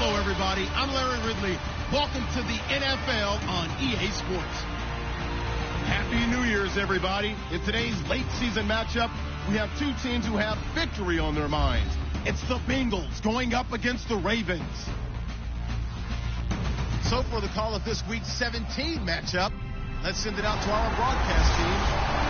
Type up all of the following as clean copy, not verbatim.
Hello, everybody. I'm Larry Ridley. Welcome to the NFL on EA Sports. Happy New Year's, everybody. In today's late season matchup, we have two teams who have victory on their minds. It's the Bengals going up against the Ravens. So for the call of this week's 17 matchup, let's send it out to our broadcast team,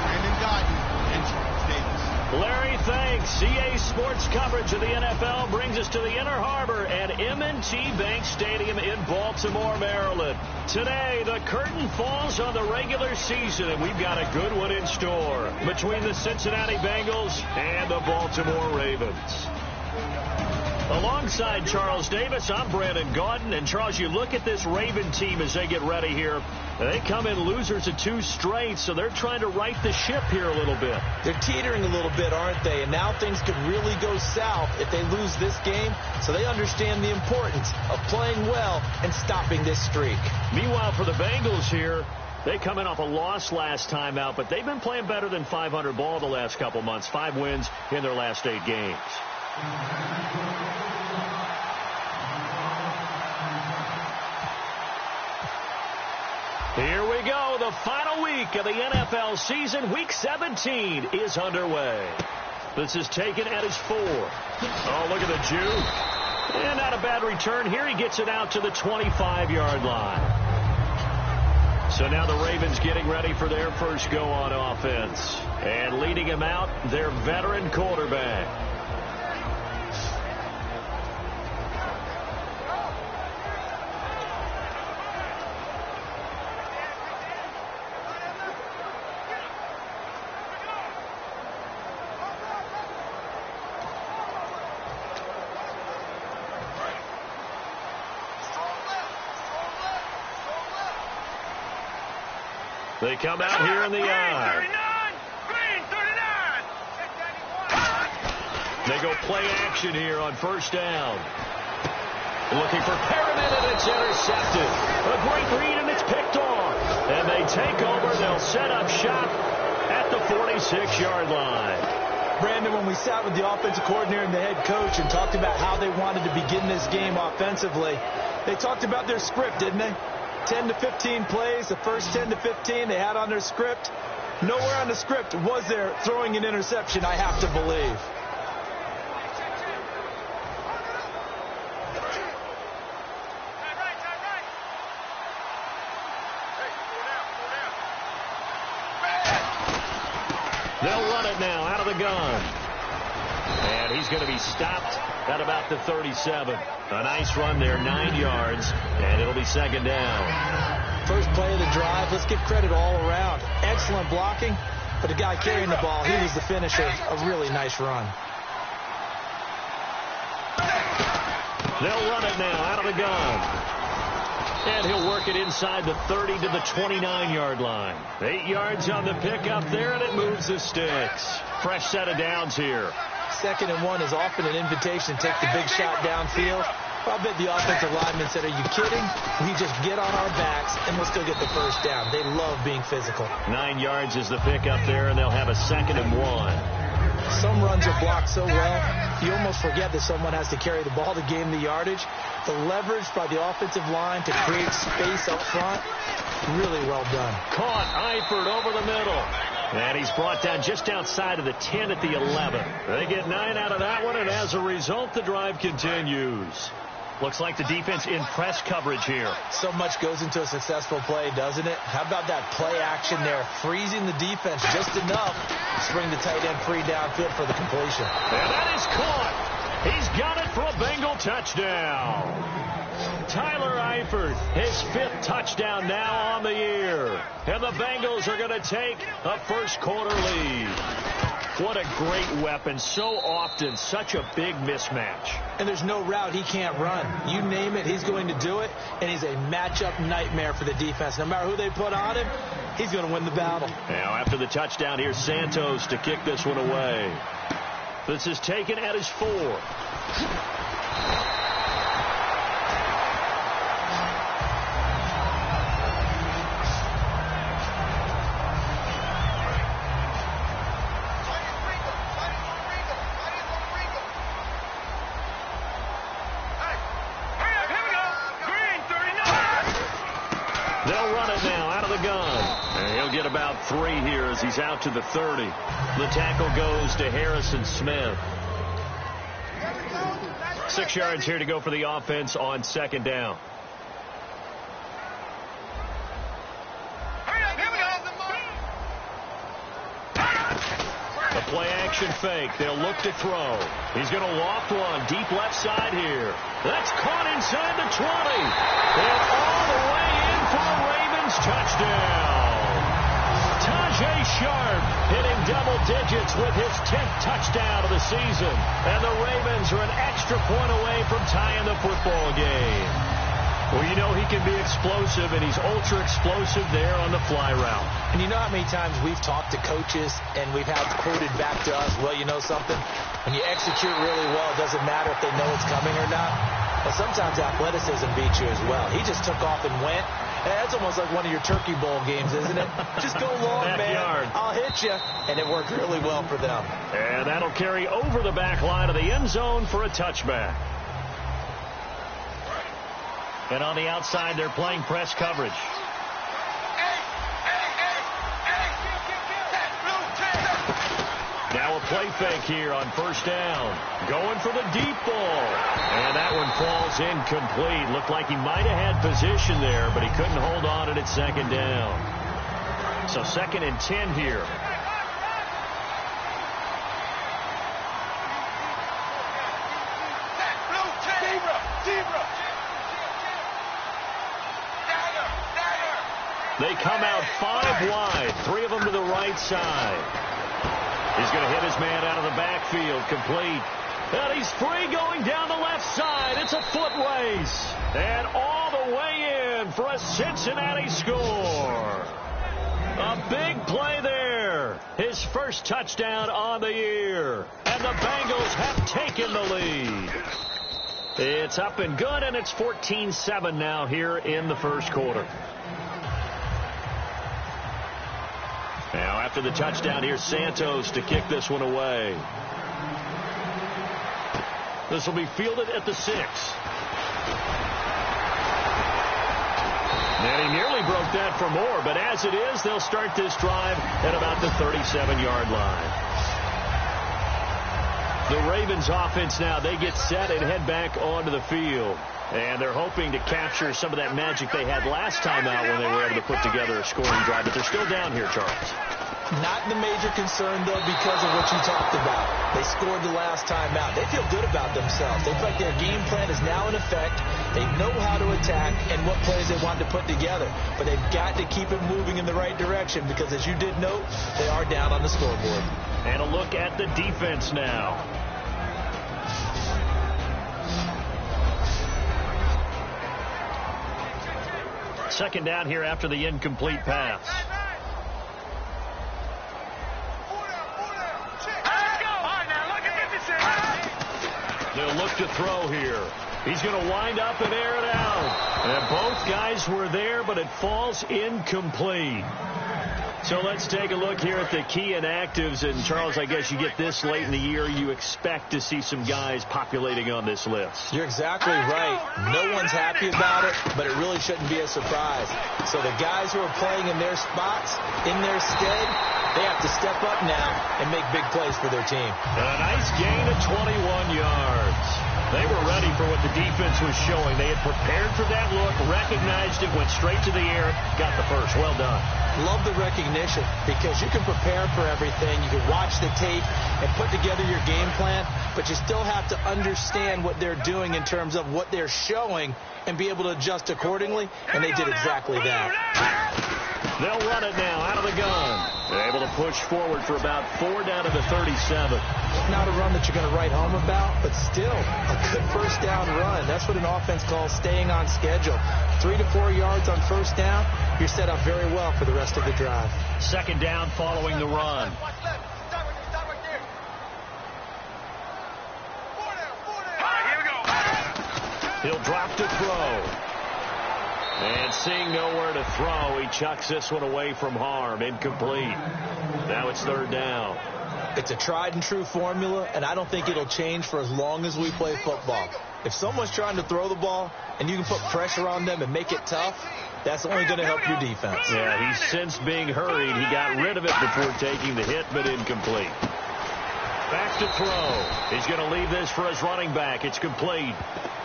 Brandon Godden and Charles Davis. Larry, thanks. CA Sports coverage of the NFL brings us to the Inner Harbor at M17 Bengals Stadium in Baltimore, Maryland. Today, the curtain falls on the regular season, and we've got a good one in store between the Cincinnati Bengals and the Baltimore Ravens. Alongside Charles Davis, I'm Brandon Gaudin. And, Charles, you look at this Raven team as they get ready here. They come in losers of 2 straight, so they're trying to right the ship here a little bit. They're teetering a little bit, aren't they? And now things could really go south if they lose this game, so they understand the importance of playing well and stopping this streak. Meanwhile, for the Bengals here, they come in off a loss last time out, but they've been playing better than 500 ball the last couple months. 5 wins in their last 8 games. Here we go. The final week of the NFL season. Week 17 is underway. This is taken at his 4. Oh, look at the juke. And not a bad return here. He gets it out to the 25-yard line. So now the Ravens getting ready for their first go on offense. And leading him out, their veteran quarterback. They come out here in the eye. They go play action here on first down. Looking for Perriman, and it's intercepted. A great read, and it's picked off. And they take over. They'll set up shop at the 46-yard line. Brandon, when we sat with the offensive coordinator and the head coach and talked about how they wanted to begin this game offensively, they talked about their script, didn't they? 10 to 15 plays, the first 10 to 15 they had on their script. Nowhere on the script was there throwing an interception, I have to believe. They'll run it now out of the gun. And he's going to be stopped at about the 37. A nice run there, 9 yards, and it'll be second down. First play of the drive, let's give credit all around. Excellent blocking, but the guy carrying the ball, he was the finisher. A really nice run. They'll run it now out of the gun. And he'll work it inside the 30 to the 29-yard line. 8 yards on the pickup there, and it moves the sticks. Fresh set of downs here. 2nd and 1 is often an invitation to take the big shot downfield. I bet the offensive lineman said, are you kidding? We just get on our backs, and we'll still get the first down. They love being physical. 9 yards is the pickup there, and they'll have a 2nd and 1. Some runs are blocked so well, you almost forget that someone has to carry the ball to gain the yardage. The leverage by the offensive line to create space up front, really well done. Caught Eifert over the middle. And he's brought down just outside of the 10 at the 11. They get 9 out of that one, and as a result, the drive continues. Looks like the defense in press coverage here. So much goes into a successful play, doesn't it? How about that play action there? Freezing the defense just enough to bring the tight end free downfield for the completion. And that is caught. He's got it for a Bengal touchdown. Tyler Eifert, his 5th touchdown now on the year. And the Bengals are going to take a first-quarter lead. What a great weapon. So often, such a big mismatch. And there's no route he can't run. You name it, he's going to do it. And he's a matchup nightmare for the defense. No matter who they put on him, he's going to win the battle. Now, after the touchdown, here's Santos to kick this one away. This is taken at his 4. gun. And he'll get about 3 here as he's out to the 30. The tackle goes to Harrison Smith. 6 yards here to go for the offense on 2nd down. The play-action fake. They'll look to throw. He's going to loft one deep left side here. That's caught inside the 20. And all the way in for the Ravens touchdown. Tajay Sharp hitting double digits with his 10th touchdown of the season. And the Ravens are an extra point away from tying the football game. Well, you know he can be explosive, and he's ultra-explosive there on the fly route. And you know how many times we've talked to coaches, and we've had quoted back to us, well, you know something? When you execute really well, it doesn't matter if they know it's coming or not. But sometimes athleticism beats you as well. He just took off and went. And that's almost like one of your Turkey Bowl games, isn't it? Just go long, man. I'll hit you. And it worked really well for them. And that'll carry over the back line of the end zone for a touchback. And on the outside, they're playing press coverage. Now a play fake here on 1st down. Going for the deep ball. And that one falls incomplete. Looked like he might have had position there, but he couldn't hold on at 2nd down. So 2nd and 10 here. They come out 5 wide, 3 of them to the right side. He's going to hit his man out of the backfield, complete. And he's free going down the left side. It's a foot race. And all the way in for a Cincinnati score. A big play there. His first touchdown on the year. And the Bengals have taken the lead. It's up and good, and it's 14-7 now here in the first quarter. Now, after the touchdown, here's Santos to kick this one away. This will be fielded at the 6. And he nearly broke that for more, but as it is, they'll start this drive at about the 37-yard line. The Ravens offense now, they get set and head back onto the field. And they're hoping to capture some of that magic they had last time out when they were able to put together a scoring drive. But they're still down here, Charles. Not the major concern, though, because of what you talked about. They scored the last time out. They feel good about themselves. They feel like their game plan is now in effect. They know how to attack and what plays they want to put together. But they've got to keep it moving in the right direction because, as you did note, they are down on the scoreboard. And a look at the defense now. Second down here after the incomplete pass. They'll look to throw here. He's going to wind up and air it out. And both guys were there, but it falls incomplete. So let's take a look here at the key inactives. And, Charles, I guess you get this late in the year, you expect to see some guys populating on this list. You're exactly right. No one's happy about it, but it really shouldn't be a surprise. So the guys who are playing in their spots, in their stead, they have to step up now and make big plays for their team. A nice gain of 21 yards. They were ready for what the defense was showing. They had prepared for that look, recognized it, went straight to the air, got the first. Well done. Love the recognition because you can prepare for everything. You can watch the tape and put together your game plan, but you still have to understand what they're doing in terms of what they're showing and be able to adjust accordingly, and they did exactly that. They'll run it now out of the gun. They're able to push forward for about 4 down to the 37. Not a run that you're going to write home about, but still a good first down run. That's what an offense calls staying on schedule. 3 to 4 yards on first down, you're set up very well for the rest of the drive. Second down following the run. He'll drop to throw. And seeing nowhere to throw, he chucks this one away from harm. Incomplete. Now it's third down. It's a tried and true formula, and I don't think it'll change for as long as we play football. If someone's trying to throw the ball and you can put pressure on them and make it tough, that's only going to help your defense. Yeah, he's since being hurried. He got rid of it before taking the hit, but incomplete. Back to throw. He's going to leave this for his running back. It's complete.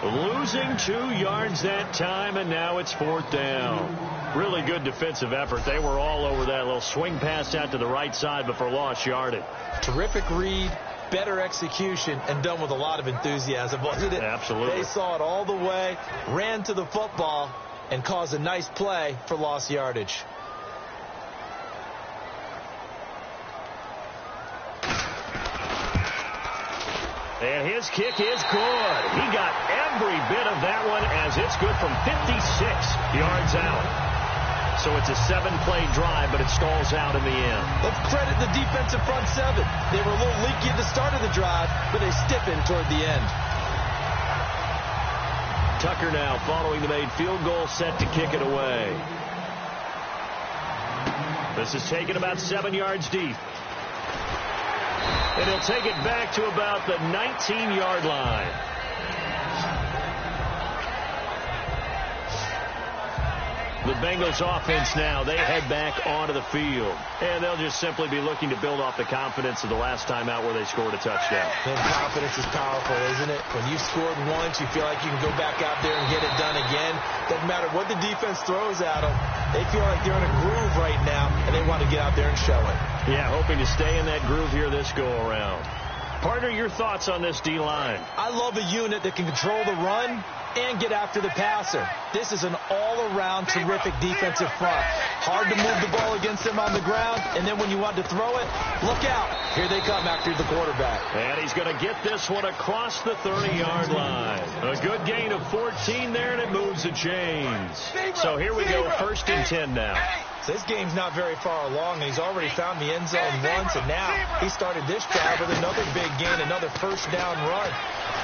Losing 2 yards that time, and now it's 4th down. Really good defensive effort. They were all over that little swing pass out to the right side, but for lost yardage. Terrific read, better execution, and done with a lot of enthusiasm, wasn't it? Absolutely. They saw it all the way, ran to the football, and caused a nice play for lost yardage. And his kick is good. He got every bit of that one as it's good from 56 yards out. So it's a 7-play drive, but it stalls out in the end. Let's credit the defensive front 7. They were a little leaky at the start of the drive, but they stiffened toward the end. Tucker now following the made field goal, set to kick it away. This is taken about 7 yards deep. And he'll take it back to about the 19-yard line. The Bengals offense now, they head back onto the field. And they'll just simply be looking to build off the confidence of the last time out where they scored a touchdown. And confidence is powerful, isn't it? When you've scored once, you feel like you can go back out there and get it done again. Doesn't matter what the defense throws at them. They feel like they're in a groove right now, and they want to get out there and show it. Yeah, hoping to stay in that groove here this go-around. Partner, your thoughts on this D-line? I love a unit that can control the run and get after the passer. This is an all-around terrific defensive front. Hard to move the ball against them on the ground, and then when you want to throw it, look out. Here they come after the quarterback. And he's going to get this one across the 30-yard line. A good gain of 14 there, and it moves the chains. So here we go, 1st and 10 now. So this game's not very far along, and he's already found the end zone once, and now he started this drive with another big gain, another 1st down run.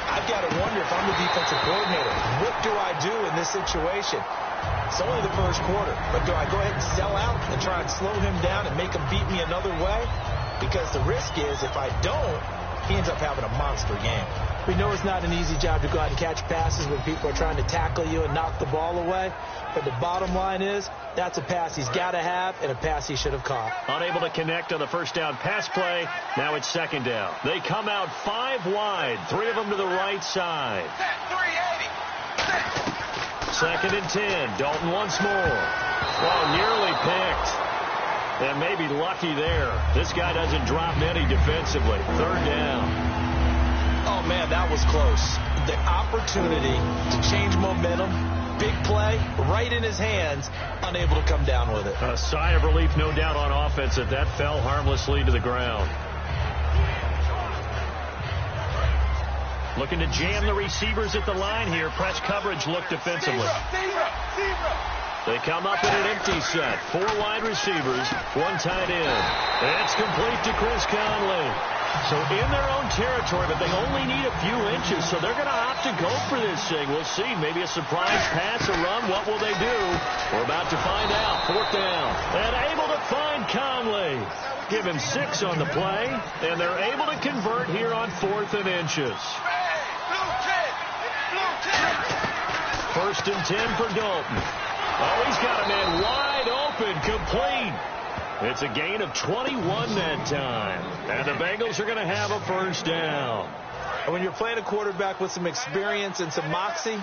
I've got to wonder if I'm the defensive coordinator, what do I do in this situation? It's only the 1st quarter, but do I go ahead and sell out and try and slow him down and make him beat me another way? Because the risk is if I don't, he ends up having a monster game. We know it's not an easy job to go out and catch passes when people are trying to tackle you and knock the ball away. But the bottom line is, that's a pass he's got to have and a pass he should have caught. Unable to connect on the 1st down pass play. Now it's 2nd down. They come out 5 wide, 3 of them to the right side. 2nd and 10. Dalton once more. Oh, nearly picked. And maybe lucky there. This guy doesn't drop any defensively. 3rd down. Oh, man, that was close. The opportunity to change momentum, big play, right in his hands, unable to come down with it. A sigh of relief, no doubt, on offense that fell harmlessly to the ground. Looking to jam the receivers at the line here. Press coverage look defensively. They come up in an empty set. 4 wide receivers, 1 tight end. It's complete to Chris Conley. So in their own territory, but they only need a few inches, so they're going to opt to go for this thing. We'll see. Maybe a surprise pass, a run. What will they do? We're about to find out. 4th down. And able to find Conley. Give him 6 on the play, and they're able to convert here on 4th and inches. 1st and 10 for Dalton. Oh, he's got a man wide open, complete. It's a gain of 21 that time. And the Bengals are going to have a 1st down. And when you're playing a quarterback with some experience and some moxie,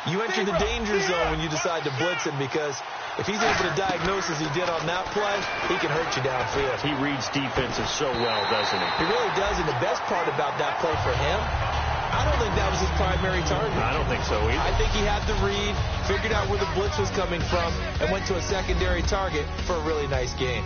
you enter the danger zone when you decide to blitz him, because if he's able to diagnose as he did on that play, he can hurt you downfield. He reads defenses so well, doesn't he? He really does, and the best part about that play for him, I don't think that was his primary target. I don't think so either. I think he had the read, figured out where the blitz was coming from, and went to a secondary target for a really nice gain.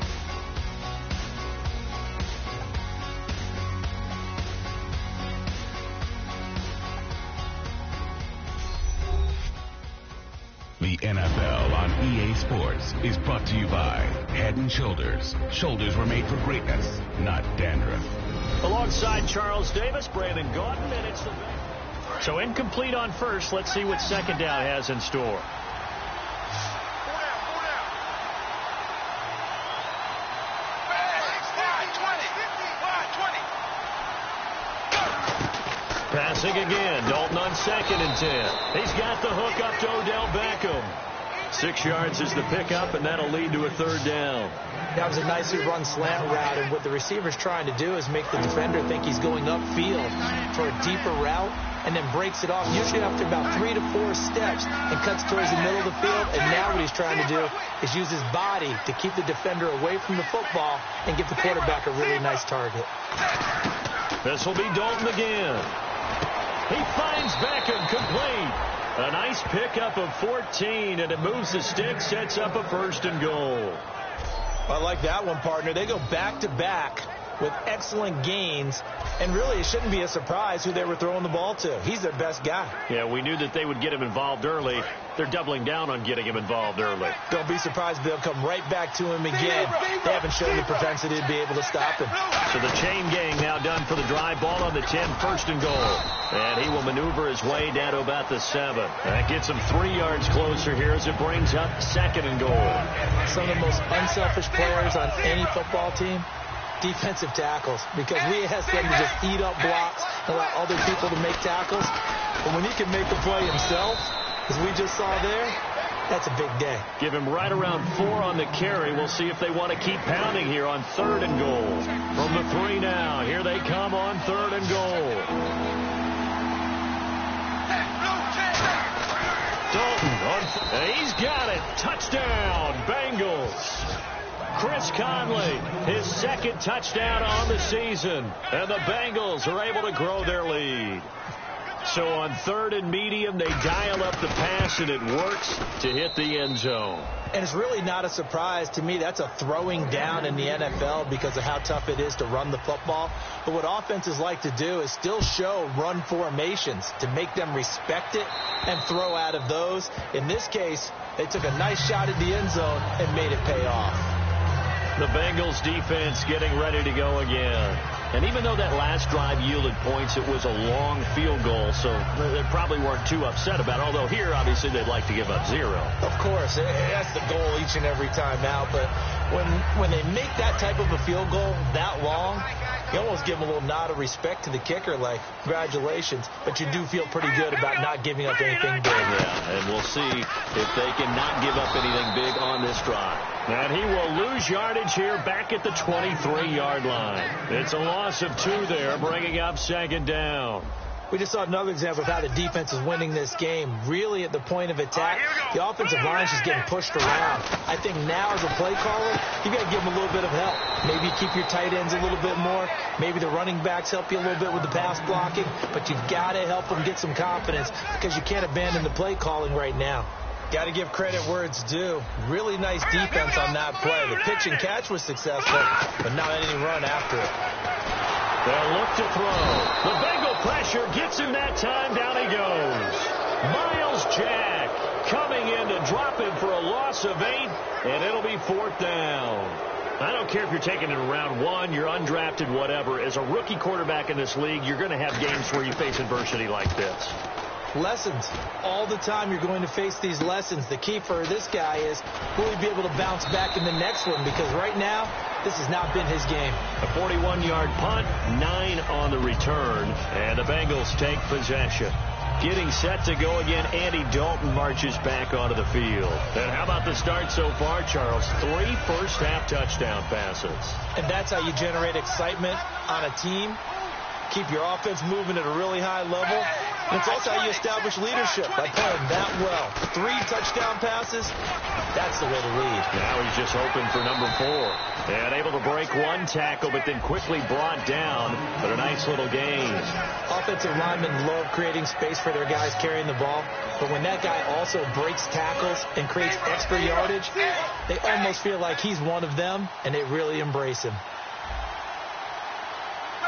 The NFL on EA Sports is brought to you by Head & Shoulders. Shoulders were made for greatness, not dandruff. Alongside Charles Davis, Brandon Gaudin, and it's the... So incomplete on 1st. Let's see what 2nd down has in store. Passing again. Dalton on 2nd and 10. He's got the hook up to Odell Beckham. 6 yards is the pickup, and that'll lead to a 3rd down. That was a nicely run slant route, and what the receiver's trying to do is make the defender think he's going upfield for a deeper route, and then breaks it off, usually after about 3 to 4 steps, and cuts towards the middle of the field. And now what he's trying to do is use his body to keep the defender away from the football and give the quarterback a really nice target. This will be Dalton again. He finds Beckham complete. A nice pickup of 14, and it moves the stick, sets up a 1st and goal. I like that one, partner. They go back-to-back with excellent gains, and really it shouldn't be a surprise who they were throwing the ball to. He's their best guy. Yeah, we knew that they would get him involved early. They're doubling down on getting him involved early. Don't be surprised they'll come right back to him again. They haven't shown the propensity to be able to stop him. So the chain gang now done for the drive. Ball on the 10, 1st and goal. And he will maneuver his way down to about the 7. That gets him 3 yards closer here as it brings up 2nd and goal. Some of the most unselfish players on any football team, defensive tackles, because we ask them to just eat up blocks and allow other people to make tackles. But when he can make the play himself, as we just saw there, that's a big day. Give him right around 4 on the carry. We'll see if they want to keep pounding here on 3rd and goal. From the 3 now. Here they come on 3rd and goal. Dalton, he's got it. Touchdown, Bengals. Chris Conley, his 2nd touchdown on the season. And the Bengals are able to grow their lead. So on 3rd and medium, they dial up the pass, and it works to hit the end zone. And it's really not a surprise to me. That's a throwing down in the NFL because of how tough it is to run the football. But what offenses like to do is still show run formations to make them respect it and throw out of those. In this case, they took a nice shot at the end zone and made it pay off. The Bengals defense getting ready to go again. And even though that last drive yielded points, it was a long field goal, so they probably weren't too upset about it. Although here, obviously, they'd like to give up 0. Of course, that's the goal each and every time out. But when they make that type of a field goal that long, you almost give them a little nod of respect to the kicker, like, congratulations. But you do feel pretty good about not giving up anything big. Yeah, and we'll see if they can not give up anything big on this drive. And he will lose yardage here back at the 23-yard line. It's a loss of 2 there, bringing up 2nd down. We just saw another example of how the defense is winning this game. Really at the point of attack, the offensive line is just getting pushed around. I think now as a play caller, you've got to give them a little bit of help. Maybe you keep your tight ends a little bit more. Maybe the running backs help you a little bit with the pass blocking. But you've got to help them get some confidence because you can't abandon the play calling right now. Got to give credit where it's due. Really nice defense on that play. The pitch and catch was successful, but not any run after it. They'll look to throw. The Bengal pressure gets him that time. Down he goes. Miles Jack coming in to drop him for a loss of 8, and it'll be 4th down. I don't care if you're taking it in round 1, you're undrafted, whatever. As a rookie quarterback in this league, you're going to have games where you face adversity like this. Lessons. All the time you're going to face these lessons. The key for this guy is will he be able to bounce back in the next one, because right now this has not been his game. A 41-yard punt, 9 on the return, and the Bengals take possession. Getting set to go again, Andy Dalton marches back onto the field. And how about the start so far, Charles? 3 first-half touchdown passes. And that's how you generate excitement on a team. Keep your offense moving at a really high level. And it's also how you establish leadership by playing that well. 3 touchdown passes, that's the way to lead. Now he's just hoping for number 4. And able to break 1 tackle, but then quickly brought down. But a nice little gain. Offensive linemen love creating space for their guys carrying the ball. But when that guy also breaks tackles and creates extra yardage, they almost feel like he's one of them, and they really embrace him.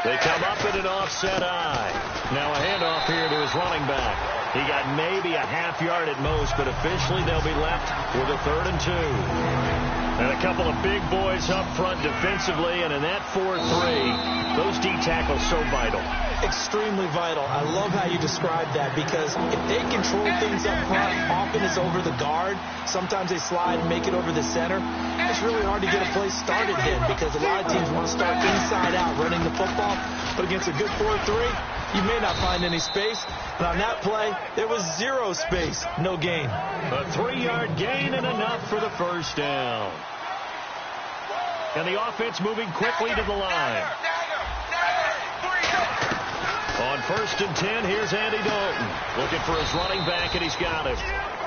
They come up in an offset eye. Now a handoff here to his running back. He got maybe a half yard at most, but officially they'll be left with a 3rd and 2. And a couple of big boys up front defensively, and in that 4-3, those D tackles so vital. Extremely vital. I love how you describe that, because if they control things up front, often it's over the guard. Sometimes they slide and make it over the center. It's really hard to get a play started then, because a lot of teams want to start inside out running the football. But against a good 4-3, you may not find any space. But on that play, there was zero space, no gain. A 3-yard gain and enough for the first down. And the offense moving quickly to the line. On 1st and 10, here's Andy Dalton. Looking for his running back, and he's got him.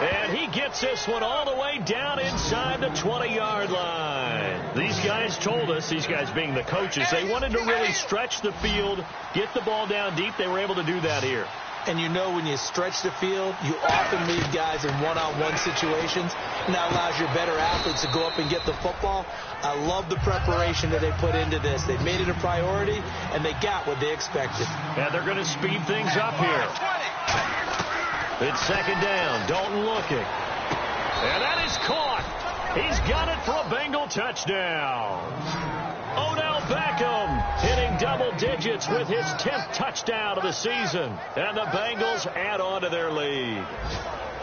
And he gets this one all the way down inside the 20-yard line. These guys told us, these guys being the coaches, they wanted to really stretch the field, get the ball down deep. They were able to do that here. And you know when you stretch the field, you often leave guys in one-on-one situations, and that allows your better athletes to go up and get the football. I love the preparation that they put into this. They made it a priority, and they got what they expected. And they're going to speed things up here. It's 2nd down. Dalton looking. And that is caught. He's got it for a Bengal touchdown. Odell Beckham hitting double digits with his 10th touchdown of the season. And the Bengals add on to their lead.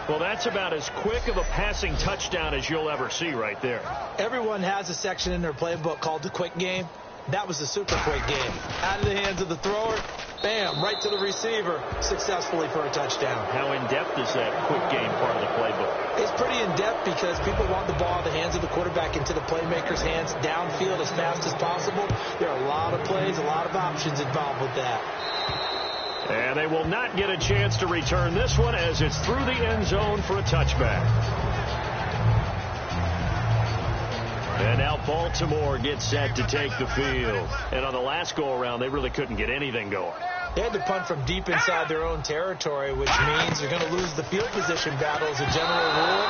Well, that's about as quick of a passing touchdown as you'll ever see right there. Everyone has a section in their playbook called the quick game. That was the super quick game. Out of the hands of the thrower, bam, right to the receiver, successfully for a touchdown. How in-depth is that quick game part of the playbook? It's pretty in-depth because people want the ball in the hands of the quarterback into the playmaker's hands downfield as fast as possible. There are a lot of plays, a lot of options involved with that. And they will not get a chance to return this one as it's through the end zone for a touchback. And now Baltimore gets set to take the field. And on the last go-around, they really couldn't get anything going. They had to punt from deep inside their own territory, which means you're going to lose the field position battle as a general rule.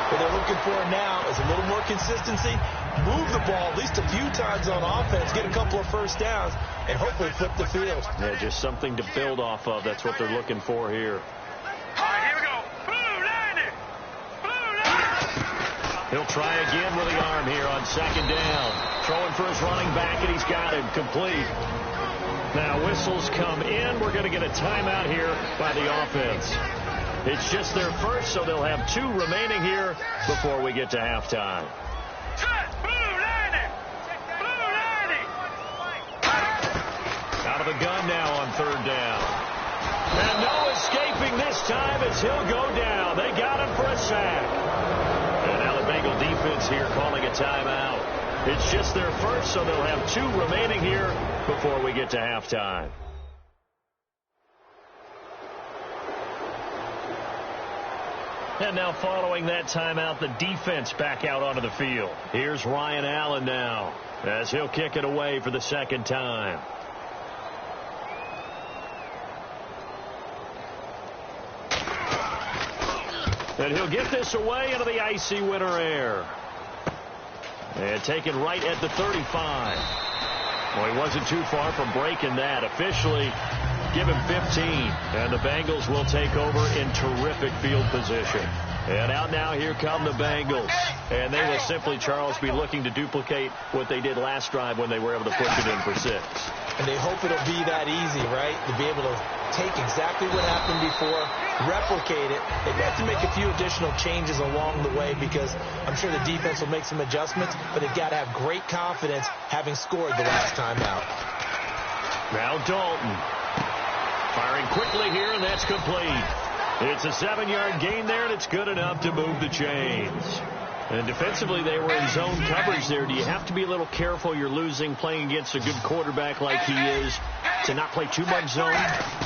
What they're looking for now is a little more consistency, move the ball at least a few times on offense, get a couple of first downs, and hopefully flip the field. Yeah, just something to build off of. That's what they're looking for here. All right, here we go. Blue line it. Blue line. He'll try again with the arm here on 2nd down. Throwing for his running back, and he's got him complete. Now whistles come in. We're going to get a timeout here by the offense. It's just their first, so they'll have 2 remaining here before we get to halftime. Out of the gun now on 3rd down. And no escaping this time as he'll go down. They got him for a sack. And now the Bengal defense here calling a timeout. It's just their first, so they'll have 2 remaining here before we get to halftime. And now following that timeout, the defense back out onto the field. Here's Ryan Allen now as he'll kick it away for the 2nd time. And he'll get this away into the icy winter air. And taken right at the 35. Well, he wasn't too far from breaking that. Officially, give him 15. And the Bengals will take over in terrific field position. And out now, here come the Bengals. And they will simply, Charles, be looking to duplicate what they did last drive when they were able to push it in for 6. And they hope it'll be that easy, right? To be able to take exactly what happened before, replicate it. They've got to make a few additional changes along the way because I'm sure the defense will make some adjustments, but they've got to have great confidence having scored the last time out. Now Dalton firing quickly here, and that's complete. It's a 7-yard gain there, and it's good enough to move the chains. And defensively, they were in zone coverage there. Do you have to be a little careful? You're losing, playing against a good quarterback like he is, to not play too much zone?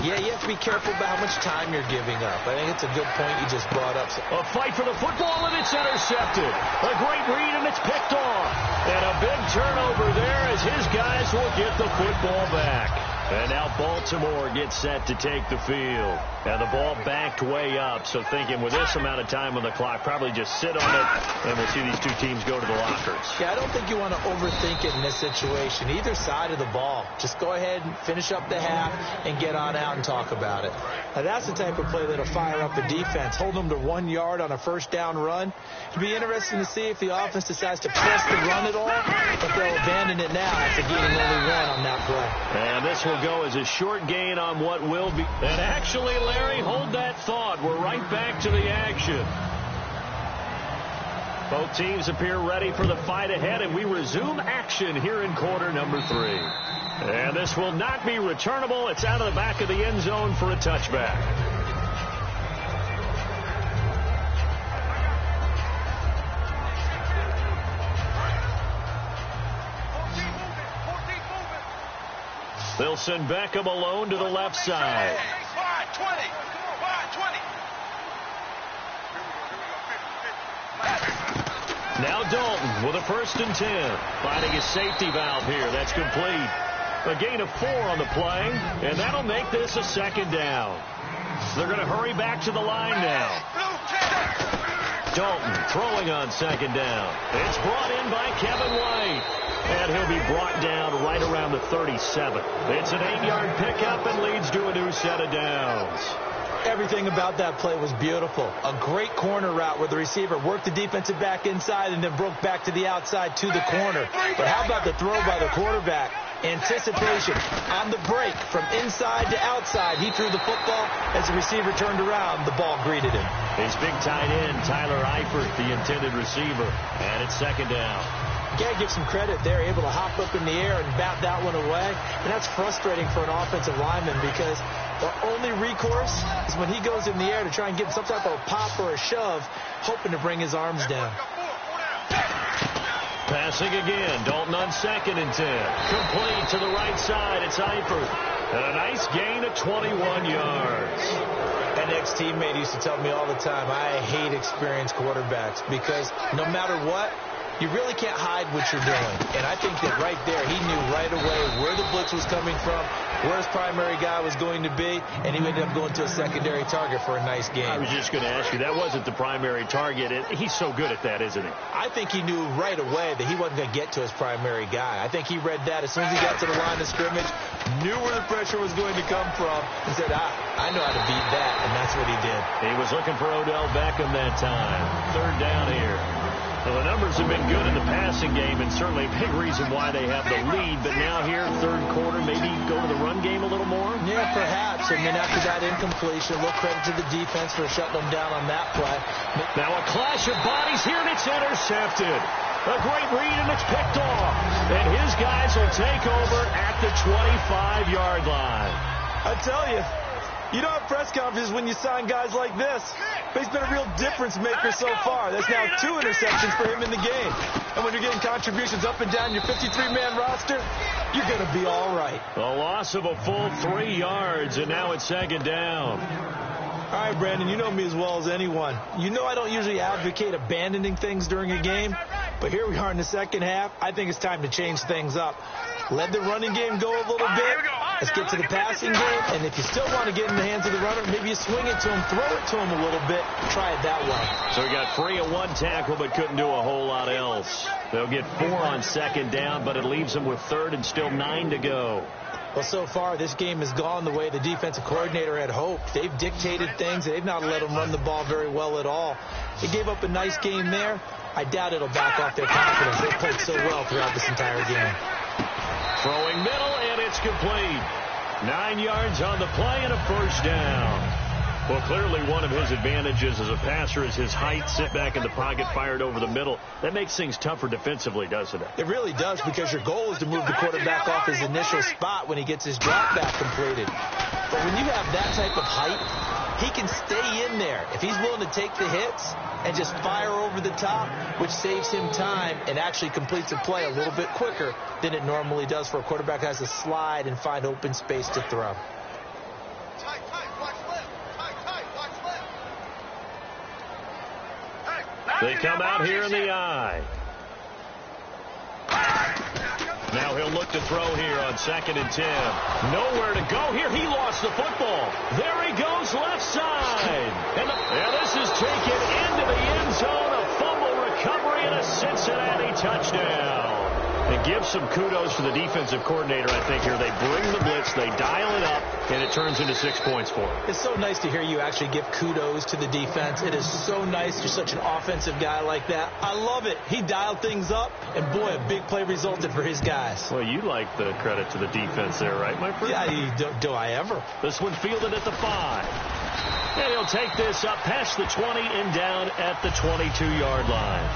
Yeah, you have to be careful about how much time you're giving up. I think it's a good point you just brought up. A fight for the football, and it's intercepted. A great read, and it's picked off. And a big turnover there as his guys will get the football back. And now Baltimore gets set to take the field. And the ball backed way up. So thinking with this amount of time on the clock, probably just sit on it, and we'll see these 2 teams go to the lockers. Yeah, I don't think you want to overthink it in this situation. Either side of the ball. Just go ahead and finish up the half and get on out and talk about it. Now, that's the type of play that'll fire up the defense. Hold them to 1 yard on a 1st down run. It'll be interesting to see if the offense decides to press the run at all. If they'll abandon it now after gaining only 1 on that play. And this will go as a short gain on what will be. And actually, Larry, hold that thought. We're right back to the action. Both teams appear ready for the fight ahead, and we resume action here in quarter number 3. And this will not be returnable. It's out of the back of the end zone for a touchback. They'll send Beckham alone to the left side. Now Dalton with a 1st and 10. Finding his safety valve here. That's complete. A gain of 4 on the play, and that'll make this a 2nd down. They're going to hurry back to the line now. Dalton throwing on 2nd down. It's brought in by Kevin White. And he'll be brought down right around the 37. It's an 8-yard pickup and leads to a new set of downs. Everything about that play was beautiful. A great corner route where the receiver worked the defensive back inside and then broke back to the outside to the corner. But how about the throw by the quarterback? Anticipation on the break from inside to outside. He threw the football. As the receiver turned around, the ball greeted him. His big tight end, Tyler Eifert, the intended receiver. And it's 2nd down. Gotta give some credit. They're able to hop up in the air and bat that one away. And that's frustrating for an offensive lineman because the only recourse is when he goes in the air to try and get some type of a pop or a shove, hoping to bring his arms down. Passing again. Dalton on 2nd and 10. Complete to the right side. It's Eifert. And a nice gain of 21 yards. An ex-teammate used to tell me all the time, I hate experienced quarterbacks because no matter what, you really can't hide what you're doing. And I think that right there, he knew right away where the blitz was coming from, where his primary guy was going to be, and he ended up going to a secondary target for a nice game. I was just going to ask you, that wasn't the primary target. He's so good at that, isn't he? I think he knew right away that he wasn't going to get to his primary guy. I think he read that as soon as he got to the line of scrimmage, knew where the pressure was going to come from, and said, I know how to beat that, and that's what he did. He was looking for Odell Beckham that time. 3rd down here. Well, the numbers have been good in the passing game, and certainly a big reason why they have the lead. But now here, 3rd quarter, maybe go to the run game a little more? Yeah, perhaps. And then after that incompletion, a little credit to the defense for shutting them down on that play. Now a clash of bodies here, and it's intercepted. A great read, and it's picked off. And his guys will take over at the 25-yard line. I tell you, you don't have press conferences when you sign guys like this. But he's been a real difference maker so far. That's now 2 interceptions for him in the game. And when you're getting contributions up and down your 53-man roster, you're going to be all right. A loss of a full 3 yards, and now it's 2nd down. All right, Brandon, you know me as well as anyone. You know I don't usually advocate abandoning things during a game, but here we are in the second half. I think it's time to change things up. Let the running game go a little bit. Let's get to the passing game, and if you still want to get in the hands of the runner, maybe you swing it to him, throw it to him a little bit, try it that way. So he got free of 1 tackle, but couldn't do a whole lot else. They'll get 4 on 2nd down, but it leaves them with 3rd and still 9 to go. Well, so far, this game has gone the way the defensive coordinator had hoped. They've dictated things. They've not let them run the ball very well at all. They gave up a nice game there. I doubt it'll back off their confidence. They played so well throughout this entire game. Throwing middle, and it's complete. 9 yards on the play and a 1st down. Well, clearly one of his advantages as a passer is his height. Sit back in the pocket, fired over the middle. That makes things tougher defensively, doesn't it? It really does, because your goal is to move the quarterback off his initial spot when he gets his drop back completed. But when you have that type of height, he can stay in there if he's willing to take the hits and just fire over the top, which saves him time and actually completes a play a little bit quicker than it normally does for a quarterback who has to slide and find open space to throw. They come out here in the eye. Now he'll look to throw here on 2nd and 10. Nowhere to go here. He lost the football. There he goes, left side. And this is taken into the end zone. A fumble recovery and a Cincinnati touchdown. And give some kudos to the defensive coordinator, I think, here. They bring the blitz, they dial it up, and it turns into 6 points for him. It's so nice to hear you actually give kudos to the defense. It is so nice. You're such an offensive guy like that. I love it. He dialed things up, and boy, a big play resulted for his guys. Well, you like the credit to the defense there, right, my friend? Yeah, do I ever? This one fielded at the 5. And he'll take this up past the 20 and down at the 22-yard line.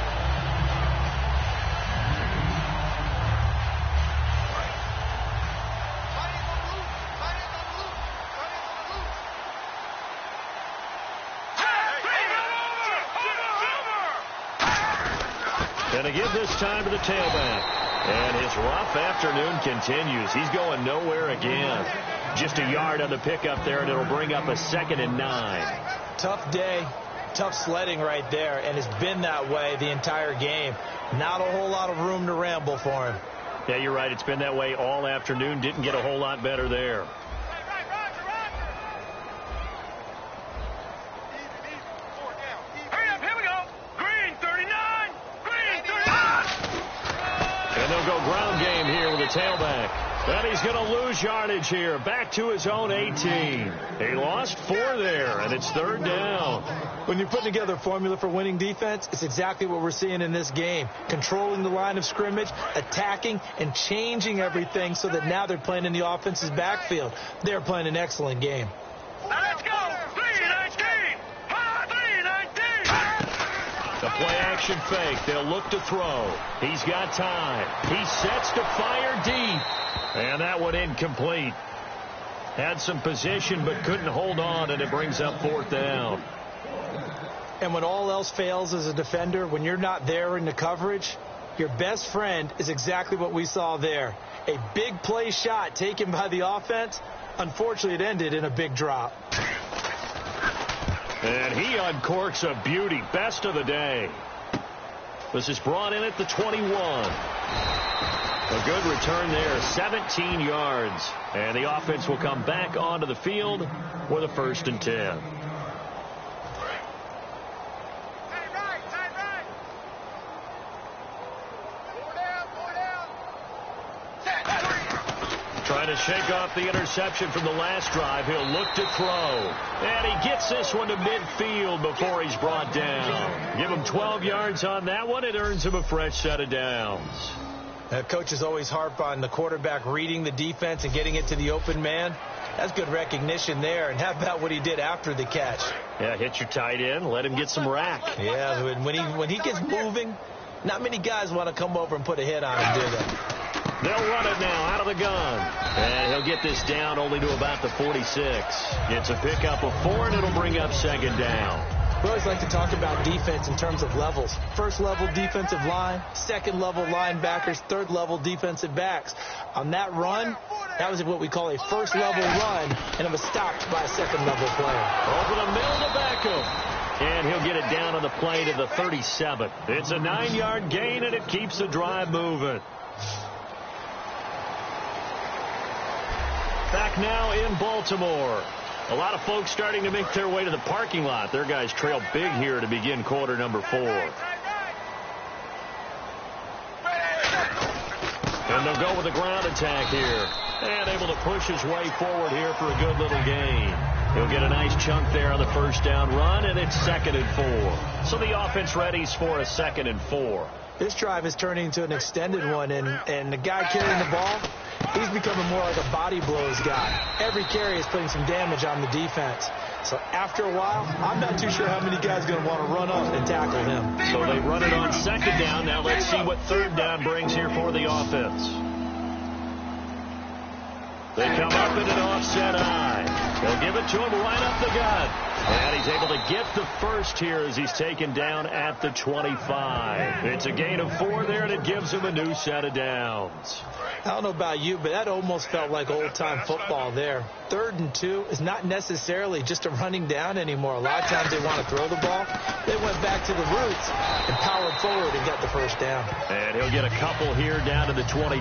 Going to give this time to the tailback. And his rough afternoon continues. He's going nowhere again. Just a yard on the pickup there, and it'll bring up a 2nd and 9. Tough day, tough sledding right there, and it's been that way the entire game. Not a whole lot of room to ramble for him. Yeah, you're right. It's been that way all afternoon. Didn't get a whole lot better there. Go ground game here with the tailback. And he's going to lose yardage here. Back to his own 18. He lost 4 there, and it's 3rd down. When you're putting together a formula for winning defense, it's exactly what we're seeing in this game. Controlling the line of scrimmage, attacking, and changing everything so that now they're playing in the offense's backfield. They're playing an excellent game. Let's go! 3-19! 3-19! The play-action fake. They'll look to throw. He's got time. He sets to fire deep. And that one incomplete. Had some position but couldn't hold on, and it brings up 4th down. And when all else fails as a defender, when you're not there in the coverage, your best friend is exactly what we saw there. A big play shot taken by the offense. Unfortunately, it ended in a big drop. And he uncorks a beauty. Best of the day. This is brought in at the 21. A good return there. 17 yards. And the offense will come back onto the field with a 1st and 10. Trying to shake off the interception from the last drive. He'll look to throw. And he gets this one to midfield before he's brought down. Give him 12 yards on that one. It earns him a fresh set of downs. Coaches always harp on the quarterback reading the defense and getting it to the open man. That's good recognition there. And how about what he did after the catch? Yeah, hit your tight end. Let him get some rack. Yeah, when he gets moving, not many guys want to come over and put a hit on him, do they? They'll run it now out of the gun. And he'll get this down only to about the 46. It's a pickup of 4, and it'll bring up 2nd down. We always like to talk about defense in terms of levels. 1st level defensive line, 2nd level linebackers, 3rd level defensive backs. On that run, that was what we call a 1st level run, and it was stopped by a 2nd level player. Over the middle to Beckham. And he'll get it down on the play to the 37. It's a 9-yard gain, and it keeps the drive moving. Back now in Baltimore. A lot of folks starting to make their way to the parking lot. Their guys trail big here to begin quarter number 4. And they'll go with a ground attack here. And able to push his way forward here for a good little gain. He'll get a nice chunk there on the 1st down run, and it's 2nd and 4. So the offense readies for a 2nd and 4. This drive is turning into an extended one, and the guy carrying the ball, he's becoming more like a body blows guy. Every carry is putting some damage on the defense. So after a while, I'm not too sure how many guys are going to want to run up and tackle him. So they run it on 2nd down. Now let's see what 3rd down brings here for the offense. They come up in an offset eye. They'll give it to him right up the gut. And he's able to get the first here as he's taken down at the 25. It's a gain of 4 there, and it gives him a new set of downs. I don't know about you, but that almost felt like old-time football there. 3rd and 2 is not necessarily just a running down anymore. A lot of times they want to throw the ball. They went back to the roots and powered forward and got the 1st down. And he'll get a couple here down to the 22.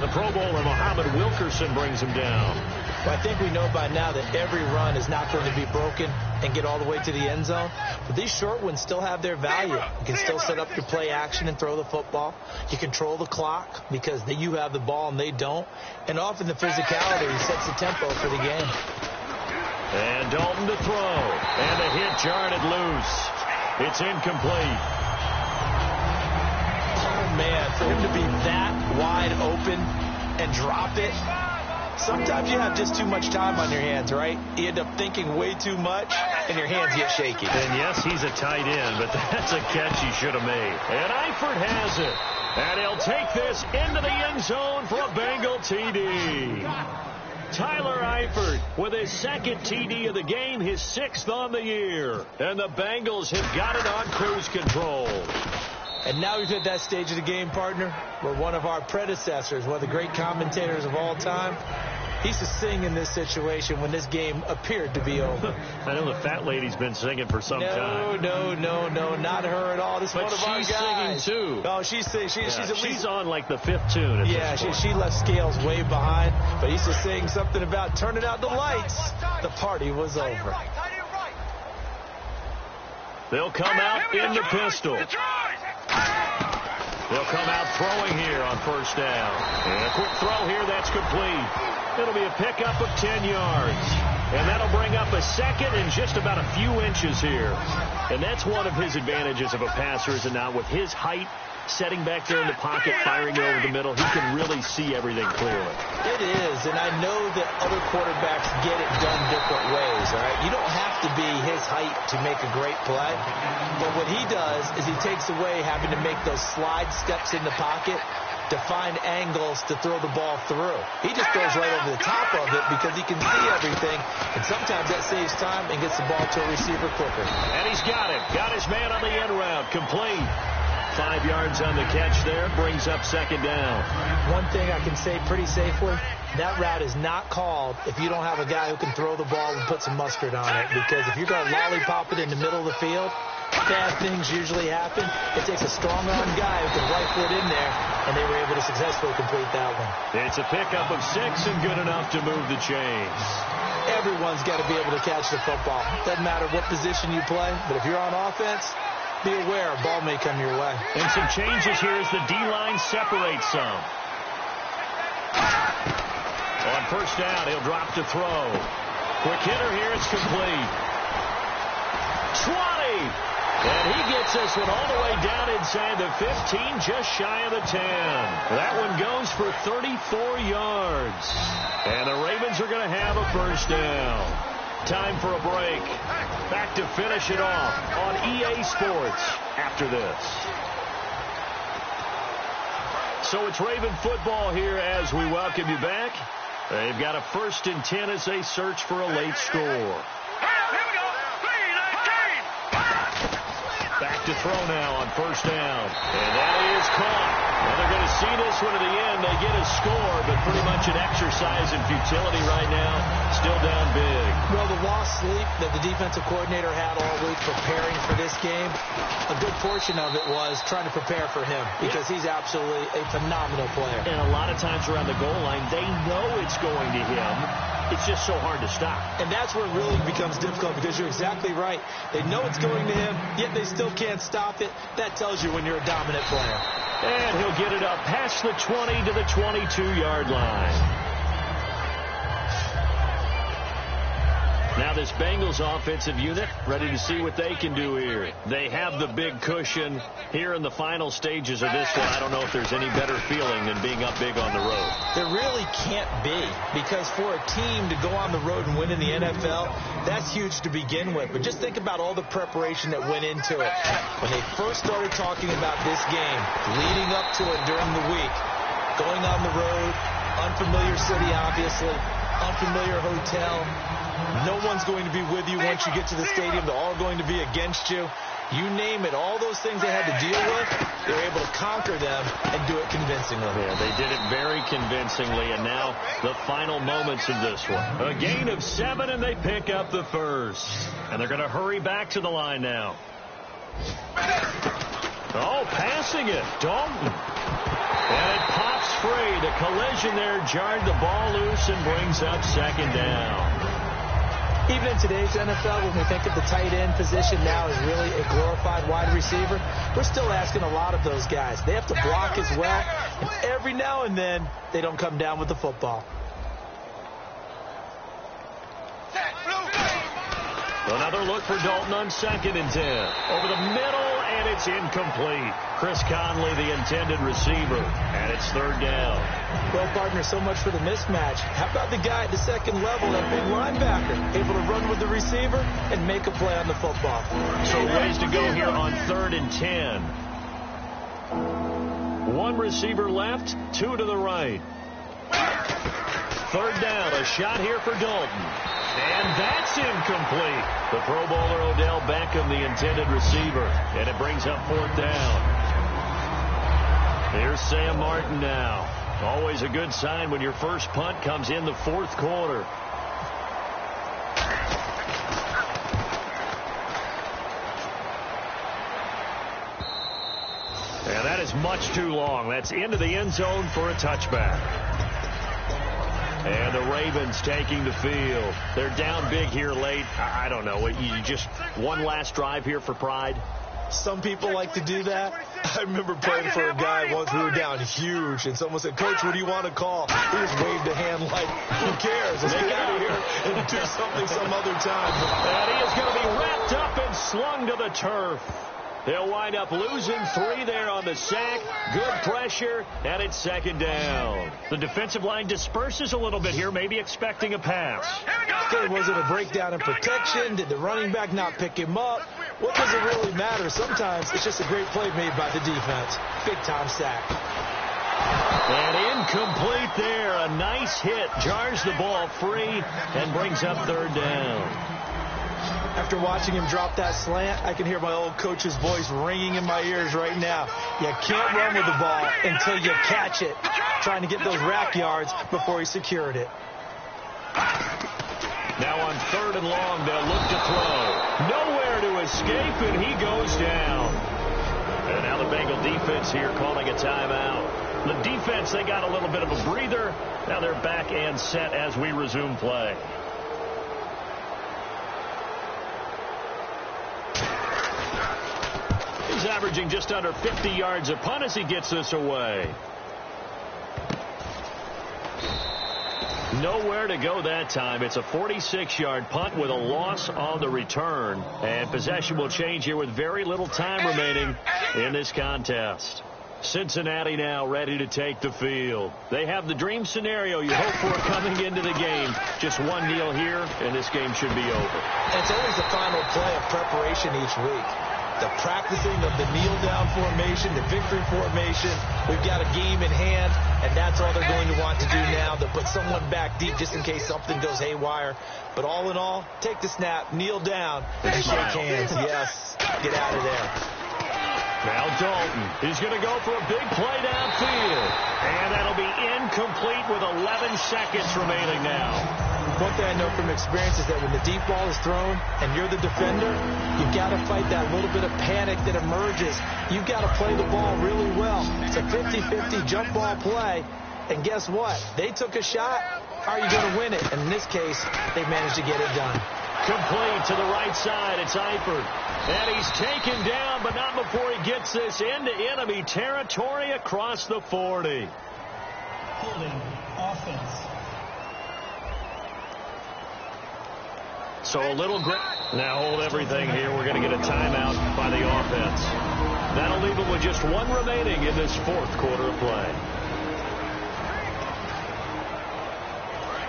The Pro Bowler, Muhammad Wilkerson, brings him down. Well, I think we know by now that every run is not going to be broken and get all the way to the end zone. But these short ones still have their value. You can still set up your play action and throw the football. You control the clock because you have the ball and they don't. And often the physicality sets the tempo for the game. And Dalton to throw. And the hit jarred it loose. It's incomplete. Oh, man, for him to be that wide open and drop it, Sometimes you have just too much time on your hands, right? You end up thinking way too much, and your hands get shaky. And yes, he's a tight end, but that's a catch he should have made. And Eifert has it. And he'll take this into the end zone for a Bengal TD. Tyler Eifert with his second TD of the game, his 6th on the year. And the Bengals have got it on cruise control. And now we've hit that stage of the game, partner, where one of our predecessors, one of the great commentators of all time, he used to sing in this situation when this game appeared to be over. I know the fat lady's been singing for some time. No, not her at all. This is one of our guys. But she's singing, too. No, she's singing. She's on, like, the 5th tune at this point. She left Scales way behind, but he used to sing something about turning out the lights. The party was over. They'll come out in the pistol. They'll come out throwing here on first down. And a quick throw here, that's complete. It'll be a pickup of 10 yards. And that'll bring up a second and just about a few inches here. And that's one of his advantages of a passer, is now with his height, setting back there in the pocket, firing over the middle, he can really see everything clearly. It is, and I know that other quarterbacks get it done different ways, all right? You don't have to be his height to make a great play, but what he does is he takes away having to make those slide steps in the pocket to find angles to throw the ball through. He just throws right over the top of it because he can see everything, and sometimes that saves time and gets the ball to a receiver quicker. And he's got it. Got his man on the end route. Complete. 5 yards on the catch there. Brings up second down. One thing I can say pretty safely, that route is not called if you don't have a guy who can throw the ball and put some mustard on it. Because if you're going to lollipop it in the middle of the field, bad things usually happen. It takes a strong-armed guy who can rifle it in there, and they were able to successfully complete that one. It's a pickup of 6 and good enough to move the chains. Everyone's got to be able to catch the football. Doesn't matter what position you play, but if you're on offense, be aware a ball may come your way. And some changes here as the D-line separates some. On first down, he'll drop to throw. Quick hitter here, it's complete. 20! And he gets this one all the way down inside the 15, just shy of the 10. That one goes for 34 yards. And the Ravens are going to have a first down. Time for a break. Back to finish it off on EA Sports after this. So it's Raven football here as we welcome you back. They've got a 1st and 10 as they search for a late score. Here we go. 3-19. Back to throw now on first down. And that is caught. And they're going to see this one to the end. They get a score, but pretty much an exercise in futility right now. Still down big. Well, the lost sleep that the defensive coordinator had all week preparing for this game, a good portion of it was trying to prepare for him because he's absolutely a phenomenal player. And a lot of times around the goal line, they know it's going to him. It's just so hard to stop. And that's where it really becomes difficult because you're exactly right. They know it's going to him, yet they still can't stop it. That tells you when you're a dominant player. And he'll get it up past the 20 to the 22-yard line. Now this Bengals offensive unit ready to see what they can do here. They have the big cushion here in the final stages of this one. I don't know if there's any better feeling than being up big on the road. There really can't be, because for a team to go on the road and win in the NFL, that's huge to begin with. But just think about all the preparation that went into it. When they first started talking about this game, leading up to it during the week, going on the road, unfamiliar city obviously, unfamiliar hotel. No one's going to be with you once you get to the stadium. They're all going to be against you. You name it, all those things they had to deal with, they were able to conquer them and do it convincingly. Yeah, they did it very convincingly, and now the final moments of this one. A gain of 7, and they pick up the first. And they're going to hurry back to the line now. Oh, passing it. Dalton. And it pops free. The collision there jarred the ball loose and brings up second down. Even in today's NFL, when we think of the tight end position now as really a glorified wide receiver, we're still asking a lot of those guys. They have to block as well, and every now and then, they don't come down with the football. Another look for Dalton on 2nd and 10. Over the middle, and it's incomplete. Chris Conley, the intended receiver, and it's third down. Well, partner, so much for the mismatch. How about the guy at the second level, that big linebacker, able to run with the receiver and make a play on the football? So ways to go here on 3rd and 10. One receiver left, two to the right. Third down, a shot here for Dalton. And that's incomplete. The Pro Bowler Odell Beckham, the intended receiver. And it brings up 4th down. Here's Sam Martin now. Always a good sign when your first punt comes in the 4th quarter. And that is much too long. That's into the end zone for a touchback. And the Ravens taking the field. They're down big here late. I don't know. You just one last drive here for pride? Some people like to do that. I remember playing for a guy once. We were down huge, and someone said, "Coach, what do you want to call?" He just waved a hand like, "Who cares? Let's get out of here and do something some other time." And he is going to be wrapped up and slung to the turf. They'll wind up losing 3 there on the sack. Good pressure, and it's 2nd down. The defensive line disperses a little bit here, maybe expecting a pass. Okay, was it a breakdown in protection? Did the running back not pick him up? What does it really matter? Sometimes it's just a great play made by the defense. Big-time sack. And incomplete there. A nice hit. Jars the ball free and brings up 3rd down. After watching him drop that slant, I can hear my old coach's voice ringing in my ears right now. You can't run with the ball until you catch it. Trying to get those rack yards before he secured it. Now on 3rd and long, they'll look to throw. Nowhere to escape, and he goes down. And now the Bengal defense here calling a timeout. The defense, they got a little bit of a breather. Now they're back and set as we resume play. He's averaging just under 50 yards a punt as he gets this away. Nowhere to go that time. It's a 46-yard punt with a loss on the return. And possession will change here with very little time remaining in this contest. Cincinnati now ready to take the field. They have the dream scenario you hope for coming into the game. Just one kneel here, and this game should be over. It's always the final play of preparation each week. The practicing of the kneel-down formation, the victory formation. We've got a game in hand, and that's all they're going to want to do now. They'll put someone back deep just in case something goes haywire. But all in all, take the snap, kneel down, and shake hands. Yes, get out of there. Now Dalton is going to go for a big play downfield. And that'll be incomplete with 11 seconds remaining now. One thing I know from experience is that when the deep ball is thrown and you're the defender, you've got to fight that little bit of panic that emerges. You've got to play the ball really well. It's a 50-50 jump ball play. And guess what? They took a shot. How are you going to win it? And in this case, they managed to get it done. Complete to the right side. It's Eifert. And he's taken down, but not before he gets this into enemy territory across the 40. Holding offense. So a little grip. Now hold everything here. We're going to get a timeout by the offense. That'll leave them with just one remaining in this 4th quarter of play.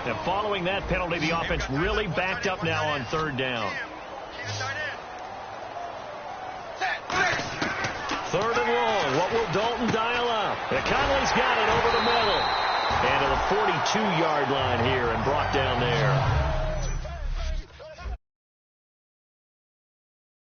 And following that penalty, the offense really backed up now on 3rd down. 3rd and long. What will Dalton dial up? Conley's got it over the middle. And to the 42-yard line here and brought down there.